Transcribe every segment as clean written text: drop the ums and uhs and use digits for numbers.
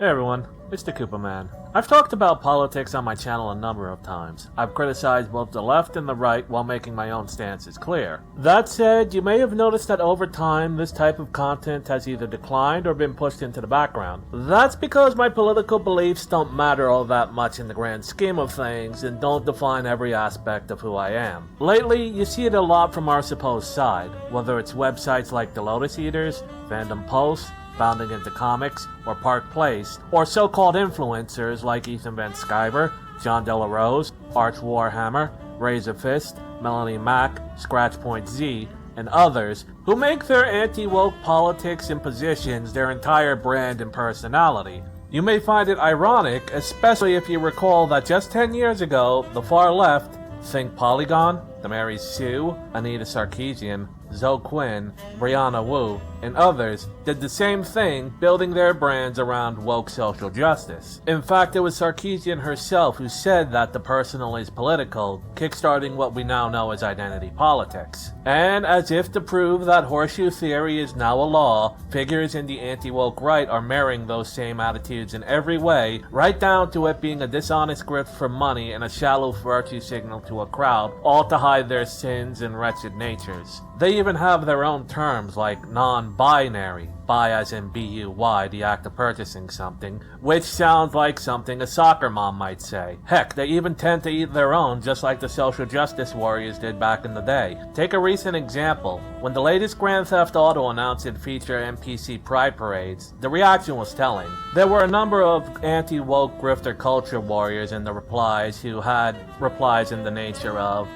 Hey everyone, it's the Koopa Man. I've talked about politics on my channel a number of times. I've criticized both the left and the right while making my own stances clear. That said, you may have noticed that over time this type of content has either declined or been pushed into the background. That's because my political beliefs don't matter all that much in the grand scheme of things and don't define every aspect of who I am. Lately, you see it a lot from our supposed side, whether it's websites like the Lotus Eaters, Fandom Posts, Bounding into Comics, or Park Place, or so-called influencers like Ethan Van Sciver, John Della Rose, Arch Warhammer, Razor Fist, Melanie Mack, Scratchpoint Z, and others who make their anti-woke politics and positions their entire brand and personality. You may find it ironic, especially if you recall that just 10 years ago, the far left, think Polygon, Mary Sue, Anita Sarkeesian, Zoe Quinn, Brianna Wu, and others did the same thing, building their brands around woke social justice. In fact, it was Sarkeesian herself who said that the personal is political, kickstarting what we now know as identity politics. And as if to prove that horseshoe theory is now a law, figures in the anti-woke right are mirroring those same attitudes in every way, right down to it being a dishonest grift for money and a shallow virtue signal to a crowd, all to hide their sins and wretched natures. They even have their own terms like non-binary, bi as in B-U-Y, the act of purchasing something, which sounds like something a soccer mom might say. Heck, they even tend to eat their own just like the social justice warriors did back in the day. Take a recent example. When the latest Grand Theft Auto announced it'd feature NPC pride parades, the reaction was telling. There were a number of anti-woke Grifter Culture Warriors in the replies who had replies in the nature of,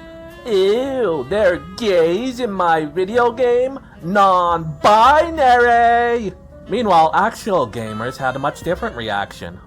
"Ew, there are gays in my video game? Non-binary!" Meanwhile, actual gamers had a much different reaction.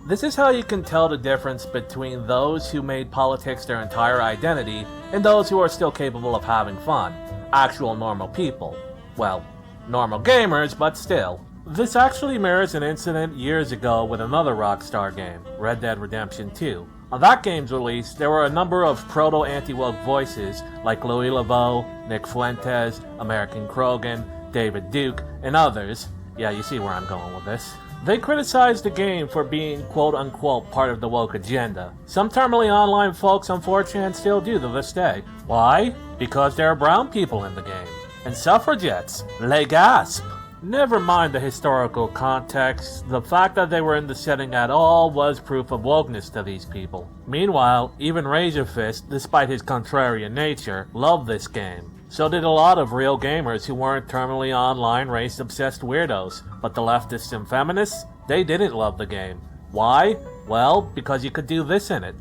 This is how you can tell the difference between those who made politics their entire identity and those who are still capable of having fun. Actual normal people. Well, normal gamers, but still. This actually mirrors an incident years ago with another Rockstar game, Red Dead Redemption 2. On that game's release, there were a number of proto-anti-woke voices like Louis Laveau, Nick Fuentes, American Krogan, David Duke, and others. Yeah, you see where I'm going with this. They criticized the game for being quote-unquote part of the woke agenda. Some terminally online folks on 4chan still do to this day. Why? Because there are brown people in the game. And suffragettes. Les gasp! Never mind the historical context, the fact that they were in the setting at all was proof of wokeness to these people. Meanwhile, even Razor Fist, despite his contrarian nature, loved this game. So did a lot of real gamers who weren't terminally online race-obsessed weirdos. But the leftists and feminists, they didn't love the game. Why? Well, because you could do this in it.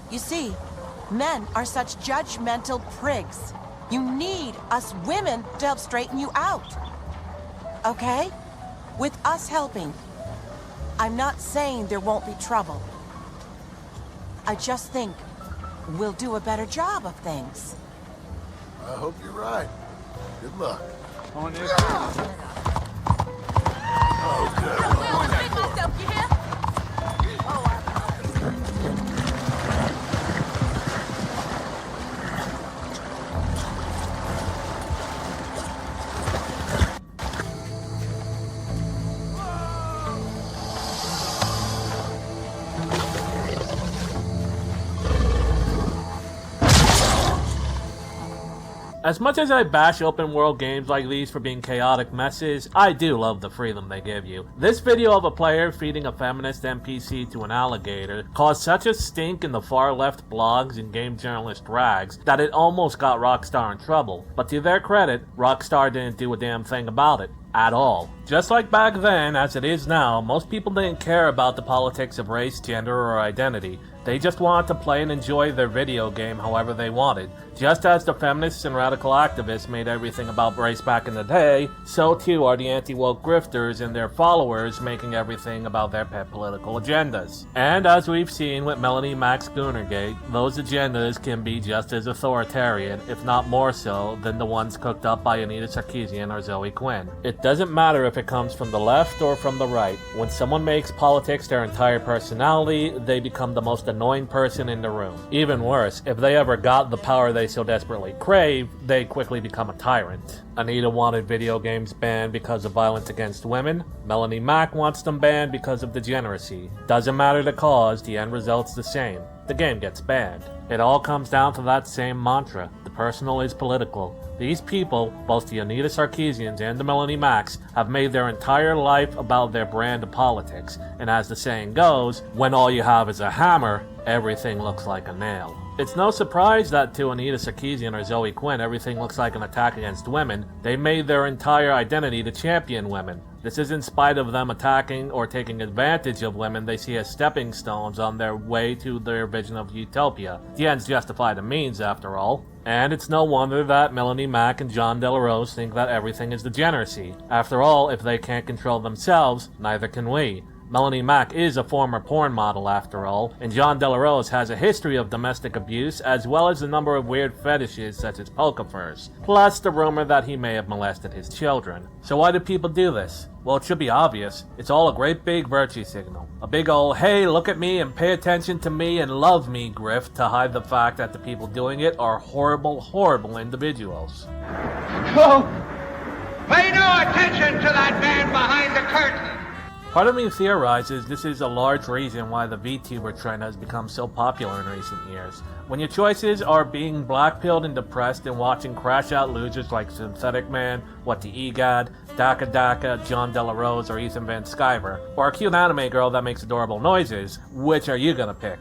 You see, men are such judgmental prigs. You need us women to help straighten you out. Okay? With us helping. I'm not saying there won't be trouble. I just think we'll do a better job of things. I hope you're right. Good luck. On this. Oh, good. As much as I bash open world games like these for being chaotic messes, I do love the freedom they give you. This video of a player feeding a feminist NPC to an alligator caused such a stink in the far left blogs and game journalist rags that it almost got Rockstar in trouble. But to their credit, Rockstar didn't do a damn thing about it. At all. Just like back then, as it is now, most people didn't care about the politics of race, gender, or identity. They just wanted to play and enjoy their video game however they wanted. Just as the feminists and radical activists made everything about race back in the day, so too are the anti-woke grifters and their followers making everything about their pet political agendas. And as we've seen with Melanie Mack's Goonergate, those agendas can be just as authoritarian, if not more so, than the ones cooked up by Anita Sarkeesian or Zoe Quinn. It doesn't matter if it comes from the left or from the right. When someone makes politics their entire personality, they become the most annoying person in the room. Even worse, if they ever got the power they so desperately crave, they quickly become a tyrant. Anita wanted video games banned because of violence against women. Melanie Mack wants them banned because of degeneracy. Doesn't matter the cause, the end result's the same. The game gets banned. It all comes down to that same mantra. The personal is political. These people, both the Anita Sarkeesians and the Melanie Macks, have made their entire life about their brand of politics. And as the saying goes, when all you have is a hammer, everything looks like a nail. It's no surprise that to Anita Sarkeesian or Zoe Quinn, everything looks like an attack against women. They made their entire identity to champion women. This is in spite of them attacking or taking advantage of women they see as stepping stones on their way to their vision of utopia. The ends justify the means, after all. And it's no wonder that Melanie Mack and John De La Rose think that everything is degeneracy. After all, if they can't control themselves, neither can we. Melanie Mack is a former porn model after all, and John De La Rose has a history of domestic abuse as well as a number of weird fetishes such as polka furs, plus the rumor that he may have molested his children. So why do people do this? Well, it should be obvious. It's all a great big virtue signal. A big old, hey, look at me and pay attention to me and love me grift to hide the fact that the people doing it are horrible, horrible individuals. Oh, pay no attention to that man behind the curtain. Part of me theorizes this is a large reason why the VTuber trend has become so popular in recent years. When your choices are being blackpilled and depressed and watching crash out losers like Synthetic Man, What the Egad, Daka Daka, John De La Rose, or Ethan Van Sciver, or a cute anime girl that makes adorable noises, which are you gonna pick?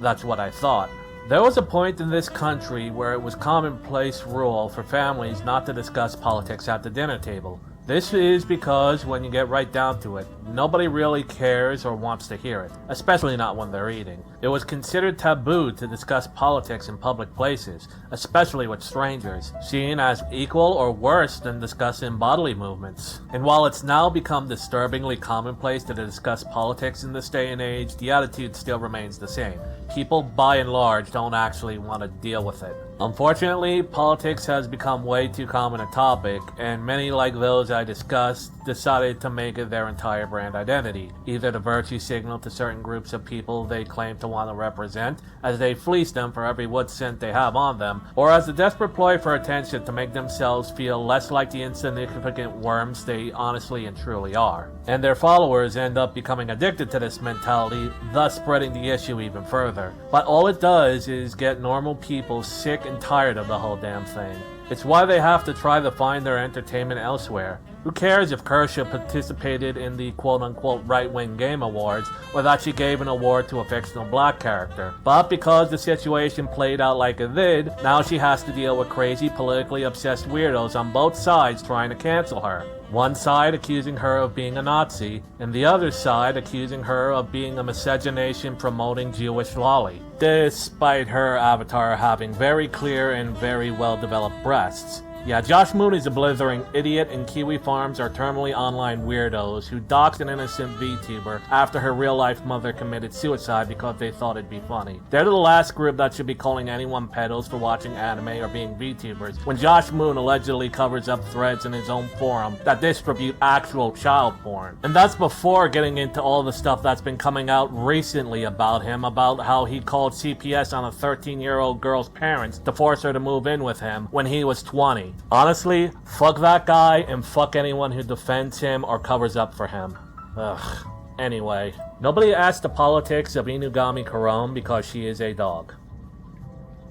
That's what I thought. There was a point in this country where it was commonplace rule for families not to discuss politics at the dinner table. This is because, when you get right down to it, nobody really cares or wants to hear it, especially not when they're eating. It was considered taboo to discuss politics in public places, especially with strangers, seen as equal or worse than discussing bodily movements. And while it's now become disturbingly commonplace to discuss politics in this day and age, the attitude still remains the same. People, by and large, don't actually want to deal with it. Unfortunately, politics has become way too common a topic, and many like those I discussed decided to make it their entire brand identity, either the virtue signal to certain groups of people they claim to want to represent, as they fleece them for every wood cent they have on them, or as a desperate ploy for attention to make themselves feel less like the insignificant worms they honestly and truly are. And their followers end up becoming addicted to this mentality, thus spreading the issue even further. But all it does is get normal people sick and tired of the whole damn thing. It's why they have to try to find their entertainment elsewhere. Who cares if Kershaw participated in the quote-unquote right-wing game awards, or that she gave an award to a fictional black character? But because the situation played out like it did, now she has to deal with crazy, politically obsessed weirdos on both sides trying to cancel her. One side accusing her of being a Nazi, and the other side accusing her of being a miscegenation promoting Jewish lolly, despite her avatar having very clear and very well-developed breasts. Yeah, Josh Moon is a blithering idiot, and Kiwi Farms are terminally online weirdos who doxed an innocent VTuber after her real-life mother committed suicide because they thought it'd be funny. They're the last group that should be calling anyone pedos for watching anime or being VTubers, when Josh Moon allegedly covers up threads in his own forum that distribute actual child porn. And that's before getting into all the stuff that's been coming out recently about him, about how he called CPS on a 13-year-old girl's parents to force her to move in with him when he was 20. Honestly, fuck that guy and fuck anyone who defends him or covers up for him. Ugh. Anyway, nobody asked the politics of Inugami Korone because she is a dog.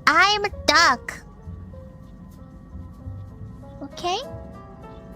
I'm a duck. Okay?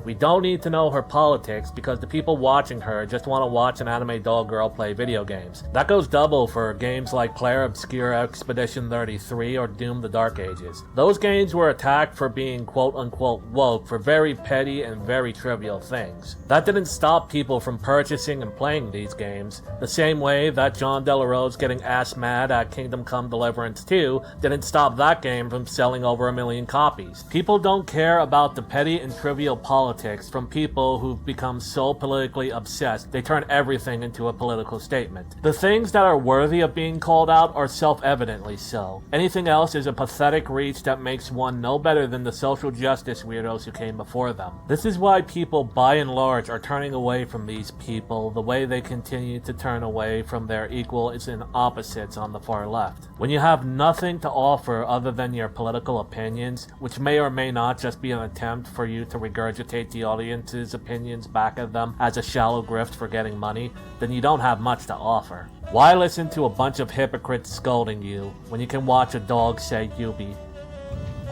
We don't need to know her politics because the people watching her just want to watch an anime doll girl play video games. That goes double for games like Claire Obscure Expedition 33 or Doom the Dark Ages. Those games were attacked for being quote-unquote woke for very petty and very trivial things. That didn't stop people from purchasing and playing these games, the same way that John Delarose getting ass mad at Kingdom Come Deliverance 2 didn't stop that game from selling over 1 million copies. People don't care about the petty and trivial politics from people who've become so politically obsessed they turn everything into a political statement. The things that are worthy of being called out are self-evidently so. Anything else is a pathetic reach that makes one no better than the social justice weirdos who came before them. This is why people by and large are turning away from these people the way they continue to turn away from their equals and opposites on the far left. When you have nothing to offer other than your political opinions, which may or may not just be an attempt for you to regurgitate the audience's opinions back at them as a shallow grift for getting money, then you don't have much to offer. Why listen to a bunch of hypocrites scolding you when you can watch a dog say Yubi?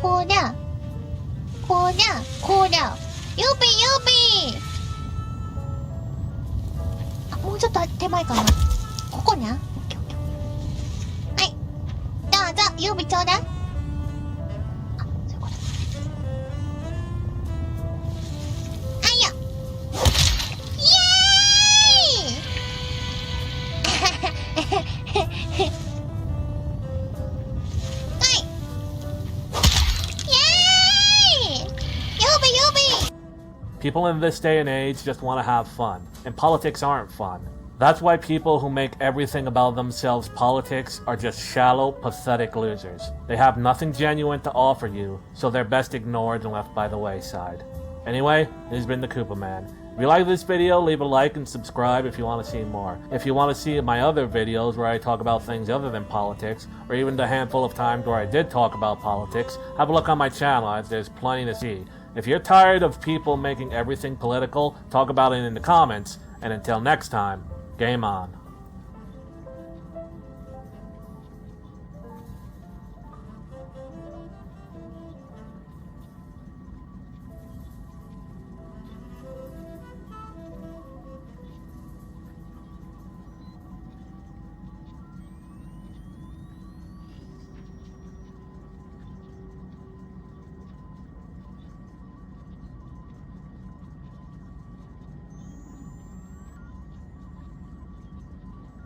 こうだこうだこうだユビユビあ、もうちょっと手前かなここねオッケーオッケーはいどうぞユビちょうだいあ、そういうことはいよイエーイPeople in this day and age just want to have fun, and politics aren't fun. That's why people who make everything about themselves politics are just shallow, pathetic losers. They have nothing genuine to offer you, so they're best ignored and left by the wayside. Anyway, this has been the Koopa Man. If you like this video, leave a like and subscribe if you want to see more. If you want to see my other videos where I talk about things other than politics, or even the handful of times where I did talk about politics, have a look on my channel as there's plenty to see. If you're tired of people making everything political, talk about it in the comments, and until next time, game on.